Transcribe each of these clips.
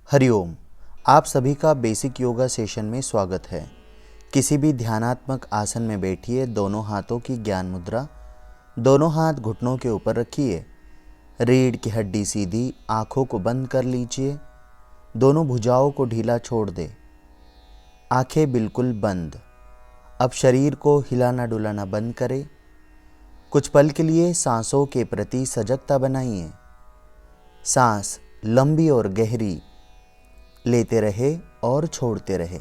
हरिओम। आप सभी का बेसिक योगा सेशन में स्वागत है। किसी भी ध्यानात्मक आसन में बैठिए। दोनों हाथों की ज्ञान मुद्रा, दोनों हाथ घुटनों के ऊपर रखिए। रीढ़ की हड्डी सीधी, आँखों को बंद कर लीजिए। दोनों भुजाओं को ढीला छोड़ दे, आंखें बिल्कुल बंद। अब शरीर को हिलाना डुलाना बंद करें। कुछ पल के लिए सांसों के प्रति सजगता बनाइए। सांस लंबी और गहरी लेते रहे और छोड़ते रहे।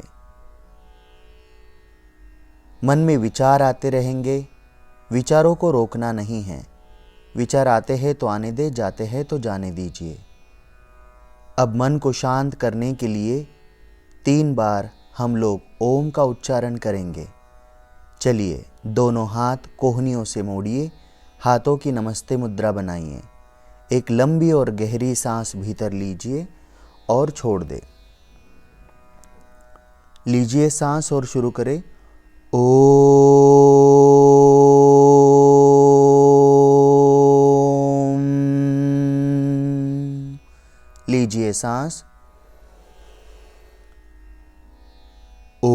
मन में विचार आते रहेंगे, विचारों को रोकना नहीं है। विचार आते हैं तो आने दे, जाते हैं तो जाने दीजिए। अब मन को शांत करने के लिए 3 बार हम लोग ओम का उच्चारण करेंगे। चलिए, दोनों हाथ कोहनियों से मोड़िए, हाथों की नमस्ते मुद्रा बनाइए। एक लंबी और गहरी सांस भीतर लीजिए और छोड़ दे। लीजिए सांस और शुरू करें। ओम। लीजिए सांस। ओम।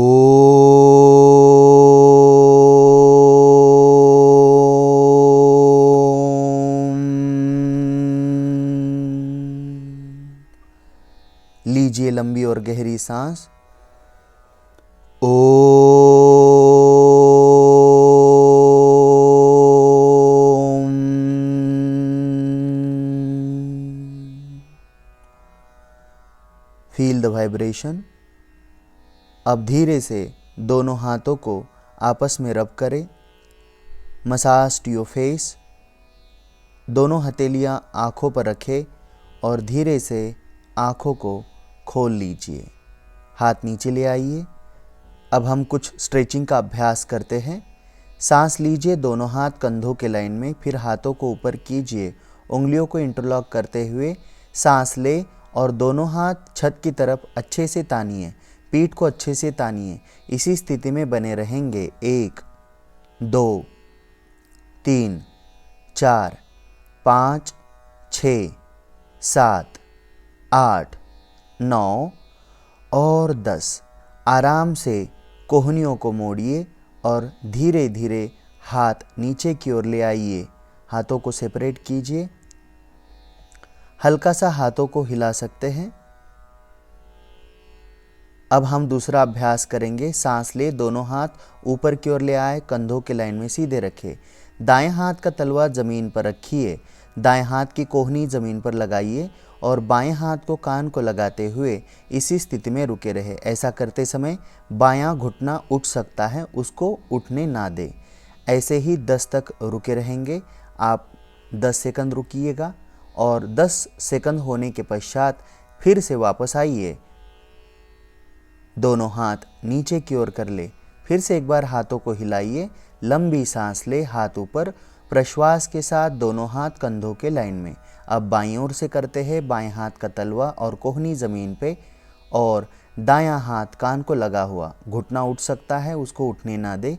लीजिए लंबी और गहरी सांस। ओम। Feel the vibration. अब धीरे से दोनों हाथों को आपस में रब करें। Massage to your face. दोनों हथेलियां आँखों पर रखें और धीरे से आँखों को खोल लीजिए। हाथ नीचे ले आइए। अब हम कुछ स्ट्रेचिंग का अभ्यास करते हैं। सांस लीजिए, दोनों हाथ कंधों के लाइन में, फिर हाथों को ऊपर कीजिए। उंगलियों को इंटरलॉक करते हुए सांस ले और दोनों हाथ छत की तरफ अच्छे से तानिए। पीठ को अच्छे से तानिए। इसी स्थिति में बने रहेंगे। 1 2 3 4 5 6 7 8 9 और 10। आराम से कोहनियों को मोड़िए और धीरे धीरे हाथ नीचे की ओर ले आइए। हाथों को सेपरेट कीजिए। हल्का सा हाथों को हिला सकते हैं। अब हम दूसरा अभ्यास करेंगे। सांस ले, दोनों हाथ ऊपर की ओर ले आए, कंधों के लाइन में सीधे रखें। दाएं हाथ का तलवा ज़मीन पर रखिए। दाएं हाथ की कोहनी ज़मीन पर लगाइए और बाएं हाथ को कान को लगाते हुए इसी स्थिति में रुके रहे। ऐसा करते समय बायां घुटना उठ सकता है, उसको उठने ना दे। ऐसे ही 10 तक रुके रहेंगे। आप 10 सेकंड रुकिएगा और 10 सेकंड होने के पश्चात फिर से वापस आइए। दोनों हाथ नीचे की ओर कर ले। फिर से एक बार हाथों को हिलाइए। लंबी सांस ले, हाथ ऊपर। प्रश्वास के साथ दोनों हाथ कंधों के लाइन में। अब बाईं ओर से करते हैं। बाएं हाथ का तलवा और कोहनी ज़मीन पे और दायां हाथ कान को लगा हुआ। घुटना उठ सकता है, उसको उठने ना दे।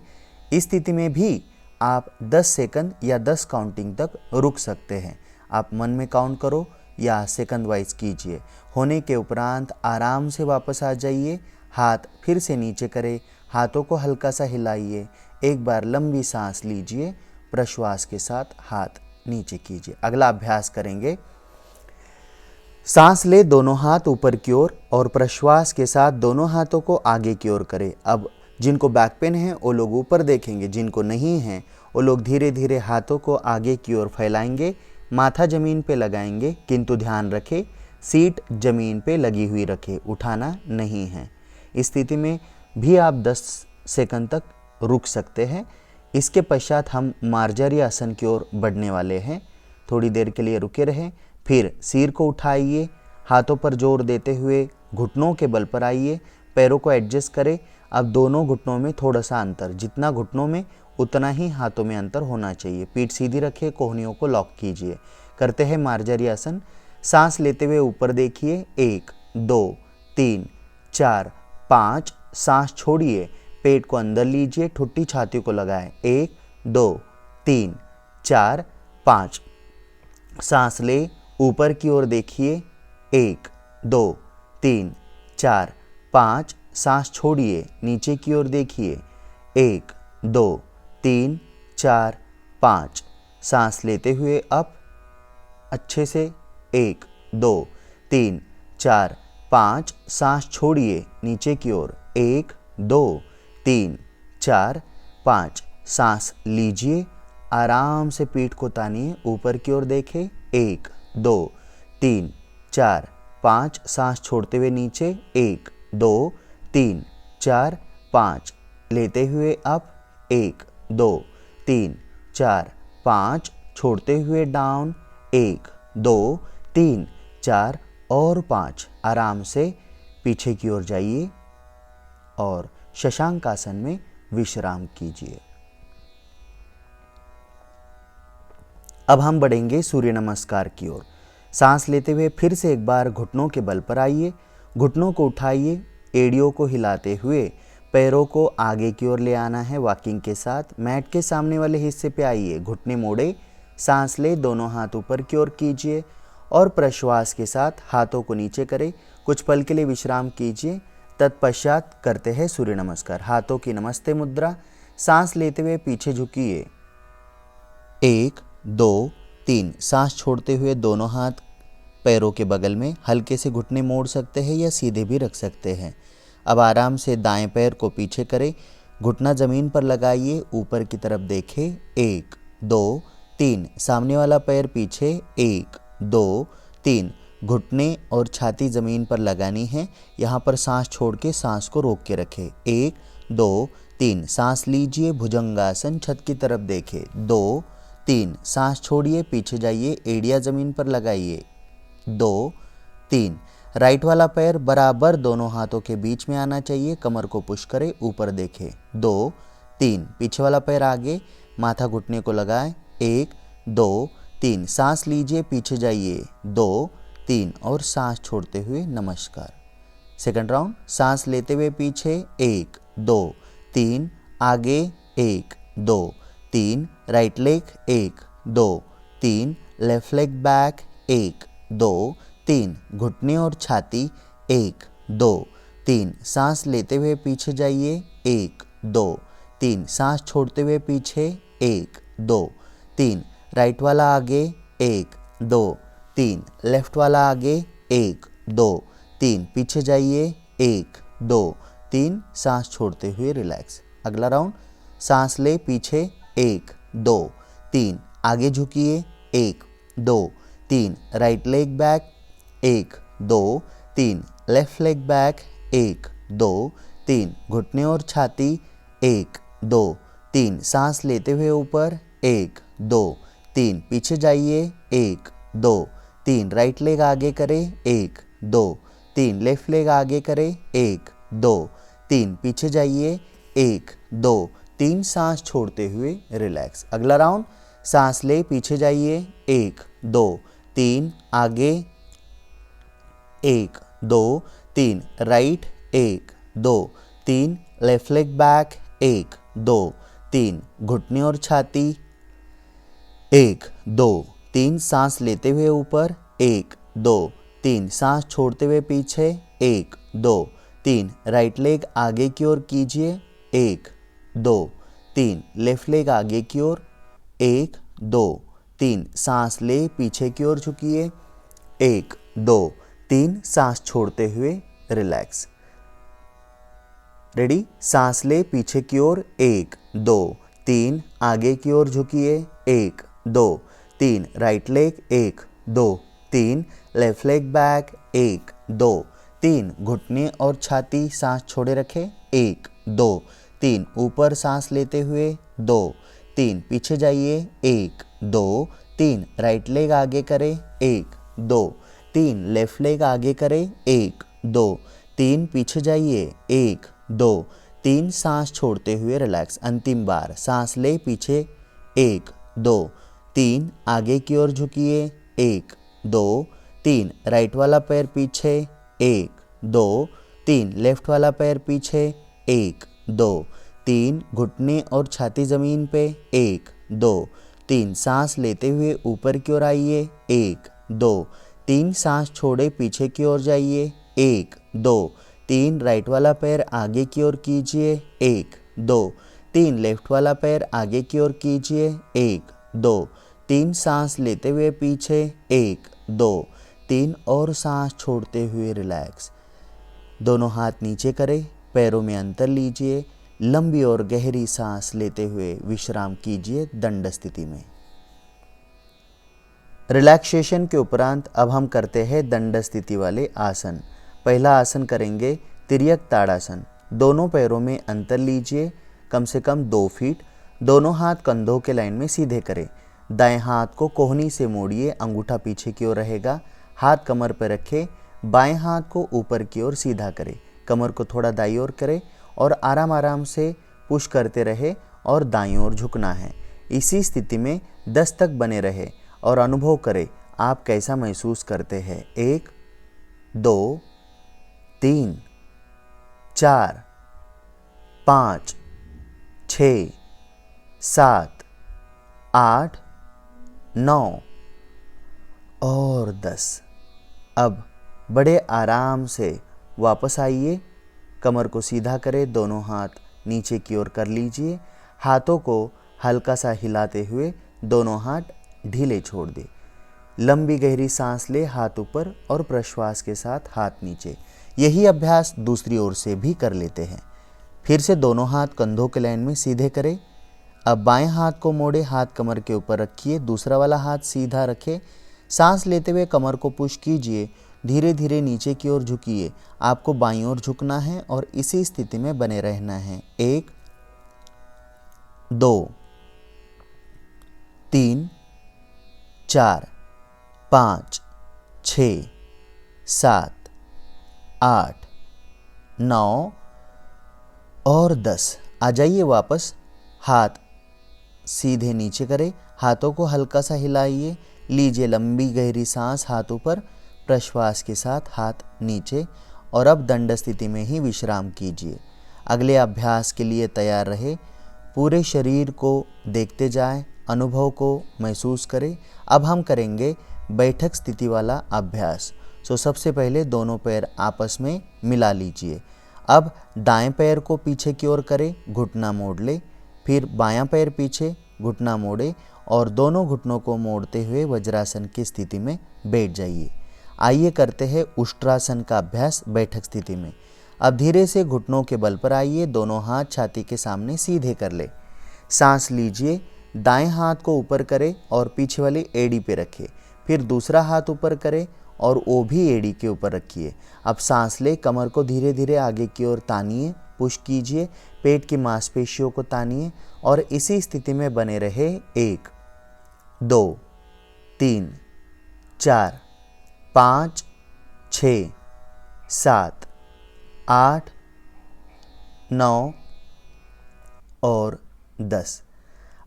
इस स्थिति में भी आप 10 सेकंड या 10 काउंटिंग तक रुक सकते हैं। आप मन में काउंट करो या सेकंड वाइज कीजिए। होने के उपरांत आराम से वापस आ जाइए। हाथ फिर से नीचे करें। हाथों को हल्का सा हिलाइए। एक बार लंबी सांस लीजिए। प्रश्वास के साथ हाथ नीचे कीजिए। अगला अभ्यास करेंगे। सांस ले, दोनों हाथ ऊपर की ओर और प्रश्वास के साथ दोनों हाथों को आगे की ओर करें। अब जिनको बैक पेन है वो लोग ऊपर देखेंगे, जिनको नहीं है वो लोग धीरे धीरे हाथों को आगे की ओर फैलाएंगे। माथा जमीन पे लगाएंगे, किंतु ध्यान रखें सीट जमीन पे लगी हुई रखें, उठाना नहीं है। इस स्थिति में भी आप 10 सेकंड तक रुक सकते हैं। इसके पश्चात हम मार्जरी आसन की ओर बढ़ने वाले हैं। थोड़ी देर के लिए रुके रहें। फिर सिर को उठाइए, हाथों पर जोर देते हुए घुटनों के बल पर आइए। पैरों को एडजस्ट करें। अब दोनों घुटनों में थोड़ा सा अंतर, जितना घुटनों में उतना ही हाथों में अंतर होना चाहिए। पीठ सीधी रखिए, कोहनियों को लॉक कीजिए। करते हैं मार्जरी आसन। सांस लेते हुए ऊपर देखिए। 1 2 3 4 5। सांस छोड़िए, पेट को अंदर लीजिए, ठुड्डी छाती को लगाएं। 1 2 3 4 5। सांस ले, ऊपर की ओर देखिए। 1 2 3 4 5, सांस छोड़िए, नीचे की ओर देखिए, 1 2 3 4 5, सांस लेते हुए अप अच्छे से, 1 2 3 4 5, सांस छोड़िए, नीचे की ओर, 1 2 3 4 5, सांस लीजिए, आराम से पीठ को तानिए, ऊपर की ओर देखें, 1 2 3 4 5, सांस छोड़ते हुए नीचे, 1 2 3 4 5, लेते हुए अप, 1 2 3 4 5, छोड़ते हुए डाउन, 1 2 3 4 और 5, आराम से पीछे की ओर जाइए और शशांक आसन में विश्राम कीजिए। अब हम बढ़ेंगे सूर्य नमस्कार की ओर। सांस लेते हुए फिर से एक बार घुटनों के बल पर आइए, घुटनों को उठाइए, एड़ियों को हिलाते हुए पैरों को आगे की ओर ले आना है वॉकिंग के साथ। मैट के सामने वाले हिस्से पे आइए, घुटने मोड़े, सांस ले, दोनों हाथ ऊपर की ओर कीजिए और प्रश्वास के साथ हाथों को नीचे करें। कुछ पल के लिए विश्राम कीजिए, तत्पश्चात करते हैं सूर्य नमस्कार। हाथों की नमस्ते मुद्रा, सांस लेते हुए पीछे झुकिए, 1 2 3, सांस छोड़ते हुए दोनों हाथ पैरों के बगल में, हल्के से घुटने मोड़ सकते हैं या सीधे भी रख सकते हैं। अब आराम से दाएं पैर को पीछे करें, घुटना ज़मीन पर लगाइए, ऊपर की तरफ देखें, 1 2 3, सामने वाला पैर पीछे, 1 2 3, घुटने और छाती ज़मीन पर लगानी है। यहाँ पर सांस छोड़ के सांस को रोक के रखें, 1 2 3, सांस लीजिए, भुजंगासन, छत की तरफ देखें, 2 3, सांस छोड़िए, पीछे जाइए, एड़िया ज़मीन पर लगाइए, 2 3, राइट वाला पैर बराबर दोनों हाथों के बीच में आना चाहिए, कमर को पुश करें, ऊपर देखें, 2 3, पीछे वाला पैर आगे, माथा घुटने को लगाएं, 1 2 3, सांस लीजिए, पीछे जाइए, 2 3 और सांस छोड़ते हुए नमस्कार। सेकंड राउंड, सांस लेते हुए पीछे, 1 2 3, आगे, 1 2 3, right leg, 1 2 3, left leg back, 1 2 3, घुटने और छाती, 1 2 3, सांस लेते हुए पीछे जाइए, 1 2 3, सांस छोड़ते हुए पीछे, 1 2 3, राइट वाला आगे, 1 2 3, लेफ्ट वाला आगे, 1 2 3, पीछे जाइए, 1 2 3, सांस छोड़ते हुए रिलैक्स। अगला राउंड, सांस ले, पीछे, 1 2 3, आगे झुकिए, 1 2 3, right leg back, 1 2 3, left leg back, 1 2 3, घुटने और छाती, 1 2 3, सांस लेते हुए ऊपर, 1 2 3, पीछे जाइए, 1 2 3, राइट लेग आगे करें, 1 2 3, लेफ्ट लेग आगे करें, 1 2 3, पीछे जाइए, 1 2 3, सांस छोड़ते हुए रिलैक्स। अगला राउंड, सांस ले, पीछे जाइए, 1 2 3, आगे, 1 2 3, राइट, 1 2 3, लेफ्ट लेग बैक, 1 2 3, घुटने और छाती, 1 2 3, सांस लेते हुए ऊपर, 1 2 3, सांस छोड़ते हुए पीछे, 1 2 3, राइट लेग आगे की ओर कीजिए, 1 2 3, लेफ्ट लेग आगे की ओर, 1 2 3, सांस ले, पीछे की ओर झुकिए, 1 2 3, सांस छोड़ते हुए रिलैक्स। रेडी, सांस ले, पीछे की ओर, 1 2 3, आगे की ओर झुकिए, 1 2 3, right leg, 1 2 3, left leg back, 1 2 3, घुटने और छाती, सांस छोड़े रखें, 1 2 3, ऊपर सांस लेते हुए, 2 3, पीछे जाइए, 1 2 3, राइट लेग आगे करें, 1 2 3, लेफ्ट लेग आगे करें, 1 2 3, पीछे जाइए, 1 2 3, सांस छोड़ते हुए रिलैक्स। अंतिम बार, सांस ले, पीछे, 1 2 3, आगे की ओर झुकिए, 1 2 3, राइट वाला पैर पीछे, 1 2 3, लेफ्ट वाला पैर पीछे, 1 2 3, घुटने और छाती ज़मीन पे, 1 2 3, सांस लेते हुए ऊपर की ओर आइए, 1 2 3, सांस छोड़े, पीछे की ओर जाइए, 1 2 3 राइट वाला पैर आगे की ओर कीजिए 1 2 3 लेफ्ट वाला पैर आगे की ओर कीजिए 1 2 3 सांस लेते हुए पीछे 1 2 3 और सांस छोड़ते हुए रिलैक्स। दोनों हाथ नीचे करें, पैरों में अंतर लीजिए, लंबी और गहरी सांस लेते हुए विश्राम कीजिए दंड स्थिति में। रिलैक्सेशन के उपरांत अब हम करते हैं दंड स्थिति वाले आसन। पहला आसन करेंगे तिर्यक ताड़ासन। दोनों पैरों में अंतर लीजिए, कम से कम 2 फीट। दोनों हाथ कंधों के लाइन में सीधे करें। दाएं हाथ को कोहनी से मोड़िए, अंगूठा पीछे की ओर रहेगा। हाथ कमर पर रखें, बाएं हाथ को ऊपर की ओर सीधा करें। कमर को थोड़ा दाईं ओर करें और आराम आराम से पुश करते रहे और दाईं ओर झुकना है। इसी स्थिति में 10 तक बने रहे और अनुभव करें आप कैसा महसूस करते हैं। 1 2 3 4 5 6 7 8 9 और 10। अब बड़े आराम से वापस आइए, कमर को सीधा करें, दोनों हाथ नीचे की ओर कर लीजिए। हाथों को हल्का सा हिलाते हुए दोनों हाथ ढीले छोड़ दें। लंबी गहरी सांस ले, हाथ ऊपर और प्रश्वास के साथ हाथ नीचे। यही अभ्यास दूसरी ओर से भी कर लेते हैं। फिर से दोनों हाथ कंधों के लाइन में सीधे करें। अब बाएं हाथ को मोड़े, हाथ कमर के ऊपर रखिए, दूसरा वाला हाथ सीधा रखें। सांस लेते हुए कमर को पुश कीजिए, धीरे धीरे नीचे की ओर झुकिए। आपको बाईं ओर झुकना है और इसी स्थिति में बने रहना है। 1 2 3 4 5 6 7 8 9 और 10। आ जाइए वापस। हाथ सीधे नीचे करें, हाथों को हल्का सा हिलाइए, लीजिए लंबी गहरी सांस, हाथ ऊपर, प्रश्वास के साथ हाथ नीचे। और अब दंड स्थिति में ही विश्राम कीजिए। अगले अभ्यास के लिए तैयार रहे। पूरे शरीर को देखते जाएं, अनुभव को महसूस करें। अब हम करेंगे बैठक स्थिति वाला अभ्यास। सबसे पहले दोनों पैर आपस में मिला लीजिए। अब दाएं पैर को पीछे की ओर करें, घुटना मोड़ ले। फिर बायां पैर पीछे, घुटना मोड़े और दोनों घुटनों को मोड़ते हुए वज्रासन की स्थिति में बैठ जाइए। आइए करते हैं उष्ट्रासन का अभ्यास बैठक स्थिति में। अब धीरे से घुटनों के बल पर आइए, दोनों हाथ छाती के सामने सीधे कर ले। सांस लीजिए, दाएं हाथ को ऊपर करें और पीछे वाली एड़ी पे रखें। फिर दूसरा हाथ ऊपर करें और वो भी एड़ी के ऊपर रखिए। अब सांस ले, कमर को धीरे धीरे आगे की ओर तानिए, पुश कीजिए, पेट की मांसपेशियों को तानिए और इसी स्थिति में बने रहे। 1 2 3 4 5 6 7 8 9 और 10।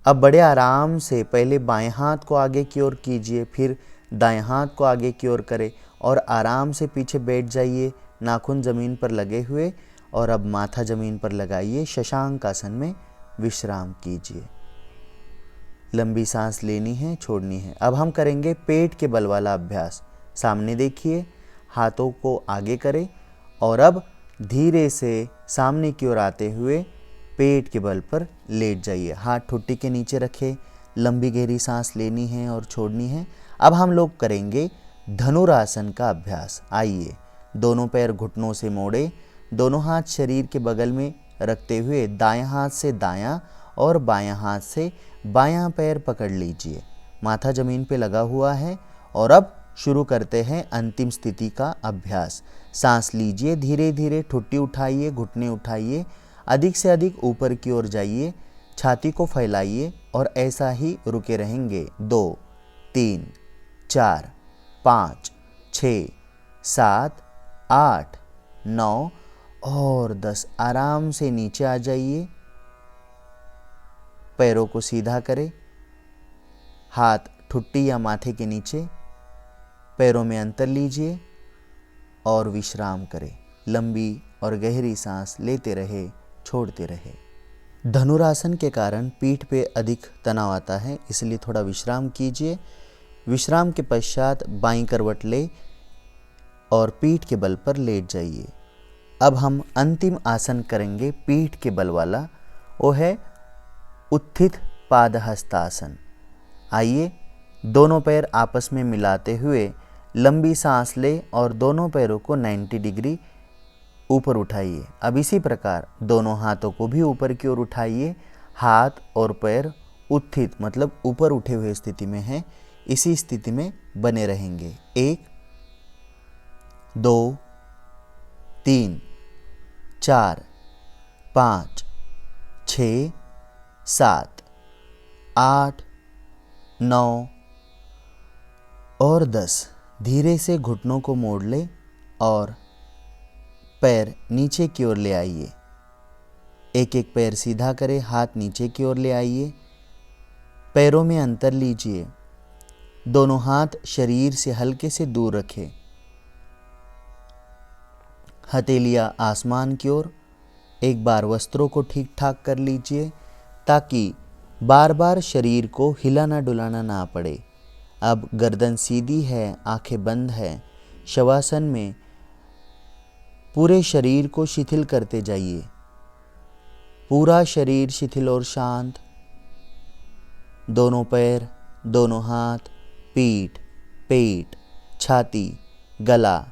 अब बड़े आराम से पहले बाएं हाथ को आगे की ओर कीजिए, फिर दाएं हाथ को आगे की ओर करें और आराम से पीछे बैठ जाइए, नाखून ज़मीन पर लगे हुए। और अब माथा ज़मीन पर लगाइए, शशांक आसन में विश्राम कीजिए। लंबी सांस लेनी है, छोड़नी है। अब हम करेंगे पेट के बल वाला अभ्यास। सामने देखिए, हाथों को आगे करें और अब धीरे से सामने की ओर आते हुए पेट के बल पर लेट जाइए। हाथ ठुड्डी के नीचे रखें, लंबी गहरी सांस लेनी है और छोड़नी है। अब हम लोग करेंगे धनुरासन का अभ्यास। आइए, दोनों पैर घुटनों से मोड़े, दोनों हाथ शरीर के बगल में रखते हुए दाएं हाथ से दायां और बायां हाथ से बायां पैर पकड़ लीजिए। माथा जमीन पे लगा हुआ है और अब शुरू करते हैं अंतिम स्थिति का अभ्यास। सांस लीजिए, धीरे धीरे ठुड्डी उठाइए, घुटने उठाइए, अधिक से अधिक ऊपर की ओर जाइए, छाती को फैलाइए और ऐसा ही रुके रहेंगे। 2 3 4 5 6 7 8 9 और 10। आराम से नीचे आ जाइए, पैरों को सीधा करें, हाथ ठुड्डी या माथे के नीचे, पैरों में अंतर लीजिए और विश्राम करें। लंबी और गहरी सांस लेते रहे, छोड़ते रहे। धनुरासन के कारण पीठ पे अधिक तनाव आता है, इसलिए थोड़ा विश्राम कीजिए। विश्राम के पश्चात बाईं करवट ले और पीठ के बल पर लेट जाइए। अब हम अंतिम आसन करेंगे पीठ के बल वाला, वो है उत्थित पादहस्तासन। आइए दोनों पैर आपस में मिलाते हुए लंबी सांस ले और दोनों पैरों को 90 डिग्री ऊपर उठाइए। अब इसी प्रकार दोनों हाथों को भी ऊपर की ओर उठाइए। हाथ और पैर उत्थित मतलब ऊपर उठे हुए स्थिति में हैं। इसी स्थिति में बने रहेंगे। 1 2 3 4 5 6 7 8 9 और 10। धीरे से घुटनों को मोड़ ले और पैर नीचे की ओर ले आइए। एक एक पैर सीधा करें, हाथ नीचे की ओर ले आइए। पैरों में अंतर लीजिए। दोनों हाथ शरीर से हल्के से दूर रखें। हथेलियां आसमान की ओर। एक बार वस्त्रों को ठीक ठाक कर लीजिए ताकि बार बार शरीर को हिलाना डुलाना ना पड़े। अब गर्दन सीधी है, आंखें बंद है। शवासन में पूरे शरीर को शिथिल करते जाइए। पूरा शरीर शिथिल और शांत। दोनों पैर, दोनों हाथ, पीठ, पेट, छाती, गला,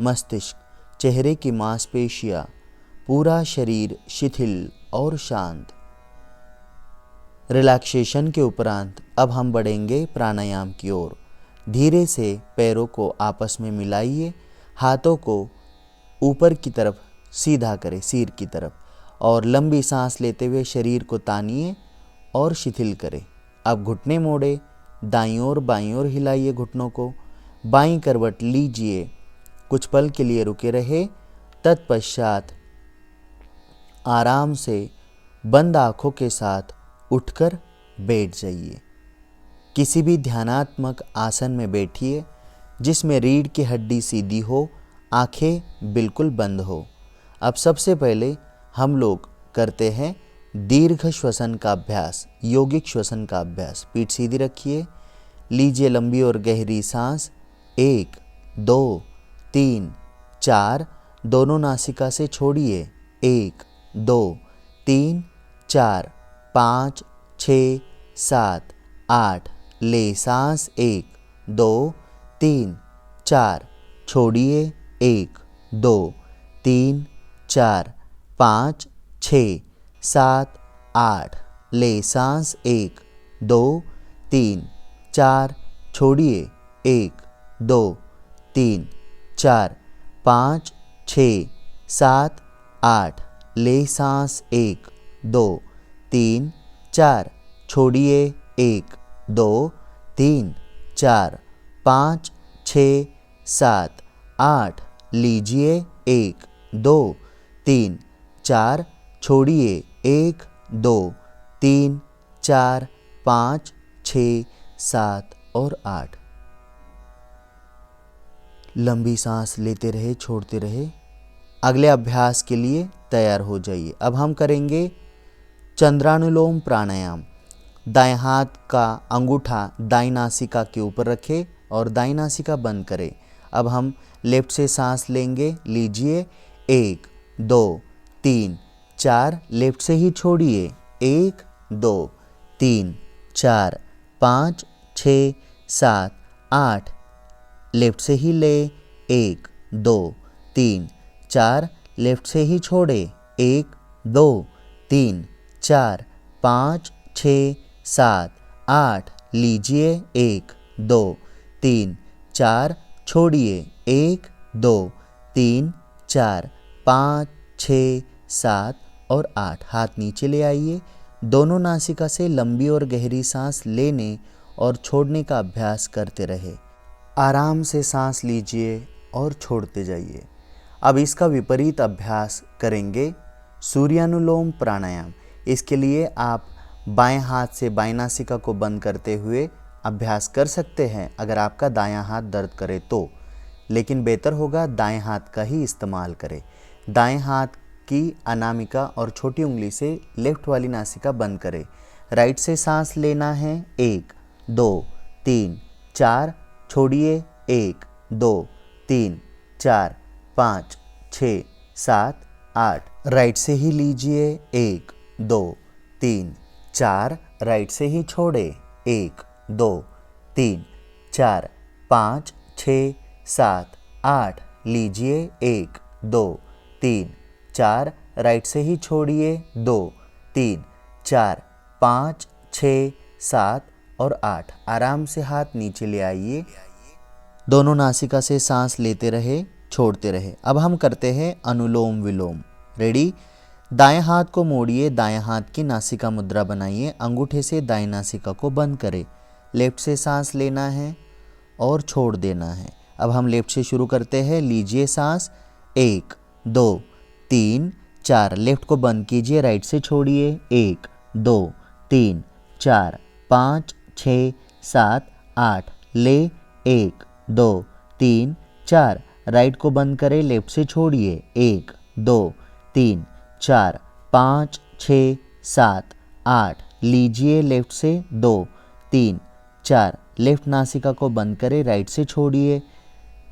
मस्तिष्क, चेहरे की मांसपेशियां, पूरा शरीर शिथिल और शांत। रिलैक्सेशन के उपरांत अब हम बढ़ेंगे प्राणायाम की ओर। धीरे से पैरों को आपस में मिलाइए। हाथों को ऊपर की तरफ सीधा करें, सिर की तरफ, और लंबी सांस लेते हुए शरीर को तानिए और शिथिल करें। अब घुटने मोड़े, दाईं ओर बाईं ओर हिलाइए घुटनों को। बाईं करवट लीजिए, कुछ पल के लिए रुके रहे। तत्पश्चात आराम से बंद आंखों के साथ उठकर बैठ जाइए। किसी भी ध्यानात्मक आसन में बैठिए जिसमें रीढ़ की हड्डी सीधी हो, आंखें बिल्कुल बंद हो। अब सबसे पहले हम लोग करते हैं दीर्घ श्वसन का अभ्यास, यौगिक श्वसन का अभ्यास। पीठ सीधी रखिए, लीजिए लंबी और गहरी सांस। 1 2 3 4, दोनों नासिका से छोड़िए। 1 2 3 4 5 6 7 8, ले सांस। 1 2 3 4, छोड़िए। 1 2 3 4 5 6 7 8, ले सांस। 1 2 3 4, छोड़िए। 1 2 3 4 5 6 7 8, ले सांस। 1 2 3 4, छोड़िए। 1 2 3 4 5 6 7 8, लीजिए। 1 2 3 4, छोड़िए। 1 2 3 4 5 6 7 और 8। लंबी सांस लेते रहे, छोड़ते रहे। अगले अभ्यास के लिए तैयार हो जाइए। अब हम करेंगे चंद्रानुलोम प्राणायाम। दाएं हाथ का अंगूठा दाईं नासिका के ऊपर रखें और दाईं नासिका बंद करें। अब हम लेफ्ट से सांस लेंगे। लीजिए। 1 2 3 4, लेफ्ट से ही छोड़िए। 1 2 3 4 5 6 7 8, लेफ्ट से ही ले। 1 2 3 4, लेफ्ट से ही छोड़े। 1 2 3 4 5 6 7 8, लीजिए। 1 2 3 4, छोड़िए। 1 2 3 4 5 6 7 और 8। हाथ नीचे ले आइए। दोनों नासिका से लंबी और गहरी सांस लेने और छोड़ने का अभ्यास करते रहे। आराम से सांस लीजिए और छोड़ते जाइए। अब इसका विपरीत अभ्यास करेंगे सूर्यानुलोम प्राणायाम। इसके लिए आप बाएं हाथ से बाएं नासिका को बंद करते हुए अभ्यास कर सकते हैं अगर आपका दायां हाथ दर्द करे तो, लेकिन बेहतर होगा दाएं हाथ का ही इस्तेमाल करें। दाएं हाथ की अनामिका और छोटी उंगली से लेफ्ट वाली नासिका बंद करें। राइट से सांस लेना है। 1 2 3 4, छोड़िए। 1 2 3 4, 5, 6, 7, 8। राइट से ही लीजिए 1, 2, 3, 4। राइट से ही छोड़े 1, 2, 3, 4, 5, 6, 7, 8। लीजिए 1, 2, 3, 4। राइट से ही छोड़िए 2, 3, 4, 5, 6, 7 और 8। आराम से हाथ नीचे ले आइए। दोनों नासिका से सांस लेते रहे, छोड़ते रहे। अब हम करते हैं अनुलोम विलोम। रेडी? दाएं हाथ को मोड़िए, दाएं हाथ की नासिका मुद्रा बनाइए, अंगूठे से दाएं नासिका को बंद करें। लेफ्ट से सांस लेना है और छोड़ देना है। अब हम लेफ्ट से शुरू करते हैं। लीजिए सांस 1, 2, 3, 4। लेफ्ट को बंद कीजिए, राइट से छोड़िए 1, 2, 3, 4, 5, 6, 7, 8। ले 1, 2, 3, 4। राइट को बंद करें, लेफ्ट से छोड़िए 1, 2, 3, 4, 5, 6, 7, 8। लीजिए लेफ्ट से 2, 3, 4। लेफ्ट नासिका को बंद करें, राइट से छोड़िए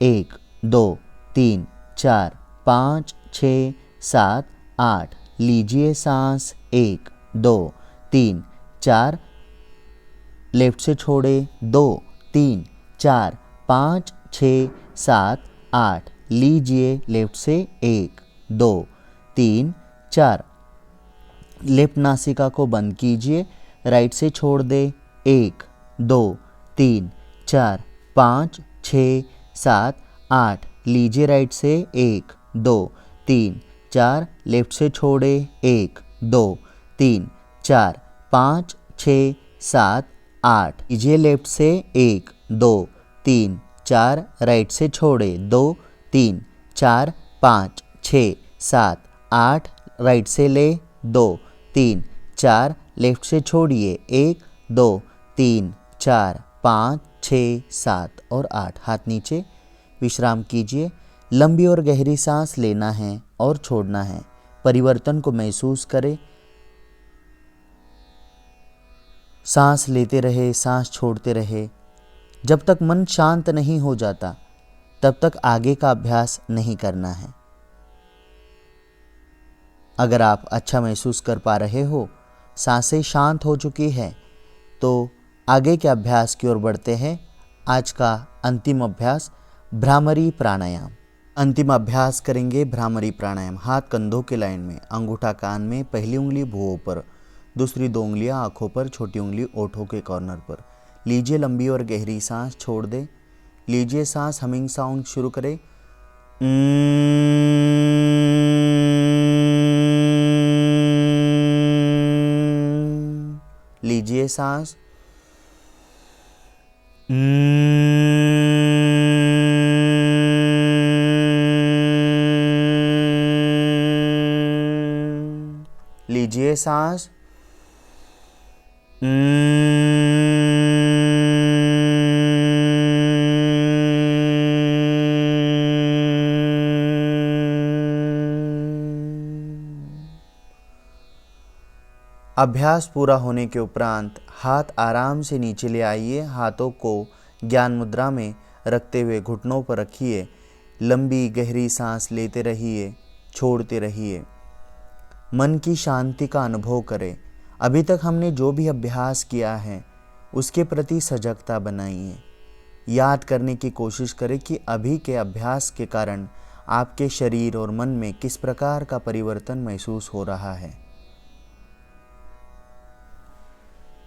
1, 2, 3, 4, 5, 6, 7, 8। लीजिए सांस 1, 2, 3, 4। लेफ्ट से छोड़े 2, 3, 4, 5, 6, 7, 8। लीजिए लेफ्ट से 1, 2, 3, 4। लेफ्ट नासिका को बंद कीजिए, राइट से छोड़ दे 1, 2, 3, 4, 5, 6, 7, 8। लीजिए राइट से 1, 2, 3, 4। लेफ्ट से छोड़े 1, 2, 3, 4, 5, 6, 7, 8। लीजिए लेफ्ट से 1, 2, 3, 4। राइट से छोड़े 2, 3, 4, 5, 6, 7, 8। राइट से ले 2, 3, 4। लेफ्ट से छोड़िए 1, 2, 3, 4, 5, 6, 7 और 8। हाथ नीचे, विश्राम कीजिए। लंबी और गहरी सांस लेना है और छोड़ना है। परिवर्तन को महसूस करें। सांस लेते रहे, सांस छोड़ते रहे। जब तक मन शांत नहीं हो जाता तब तक आगे का अभ्यास नहीं करना है। अगर आप अच्छा महसूस कर पा रहे हो, सांसें शांत हो चुकी है, तो आगे के अभ्यास की ओर बढ़ते हैं। आज का अंतिम अभ्यास भ्रामरी प्राणायाम। अंतिम अभ्यास करेंगे भ्रामरी प्राणायाम। हाथ कंधों के लाइन में, अंगूठा कान में, पहली उंगली भुवों पर, दूसरी 2 उंगलियां आंखों पर, छोटी उंगली ओठों के कॉर्नर पर। लीजिए लंबी और गहरी सांस, छोड़ दे। लीजिए सांस, हमिंग साउंड शुरू करें। लीजिए सांस। लीजिए सांस। अभ्यास पूरा होने के उपरांत हाथ आराम से नीचे ले आइए। हाथों को ज्ञान मुद्रा में रखते हुए घुटनों पर रखिए। लंबी गहरी सांस लेते रहिए, छोड़ते रहिए। मन की शांति का अनुभव करें। अभी तक हमने जो भी अभ्यास किया है उसके प्रति सजगता बनाइए। याद करने की कोशिश करें कि अभी के अभ्यास के कारण आपके शरीर और मन में किस प्रकार का परिवर्तन महसूस हो रहा है।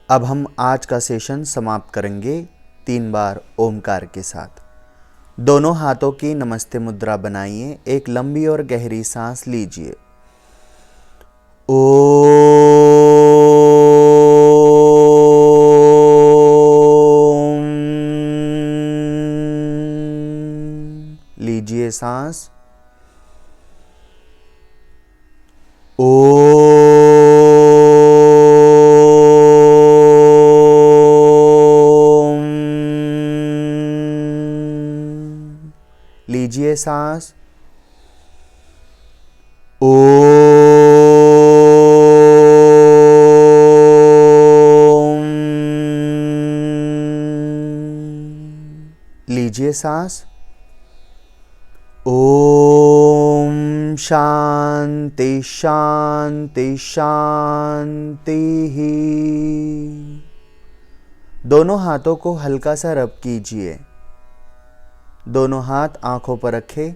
अब हम आज का सेशन समाप्त करेंगे 3 बार ओमकार के साथ। दोनों हाथों की नमस्ते मुद्रा बनाइए। एक लंबी और गहरी सांस लीजिए। ओम। लीजिए सांस। लीजिए सांस। ओम। लीजिए सांस। ओम। शांति शांति शांति ही। दोनों हाथों को हल्का सा रब कीजिए। दोनों हाथ आंखों पर रखें,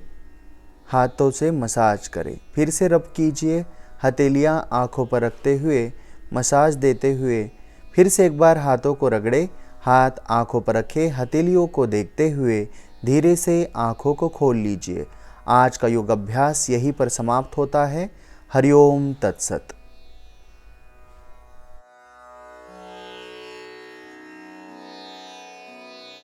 हाथों से मसाज करें। फिर से रब कीजिए, हथेलियां आंखों पर रखते हुए मसाज देते हुए। फिर से एक बार हाथों को रगड़े, हाथ आंखों पर रखें, हथेलियों को देखते हुए धीरे से आंखों को खोल लीजिए। आज का योग अभ्यास यहीं पर समाप्त होता है। हरिओम तत्सत।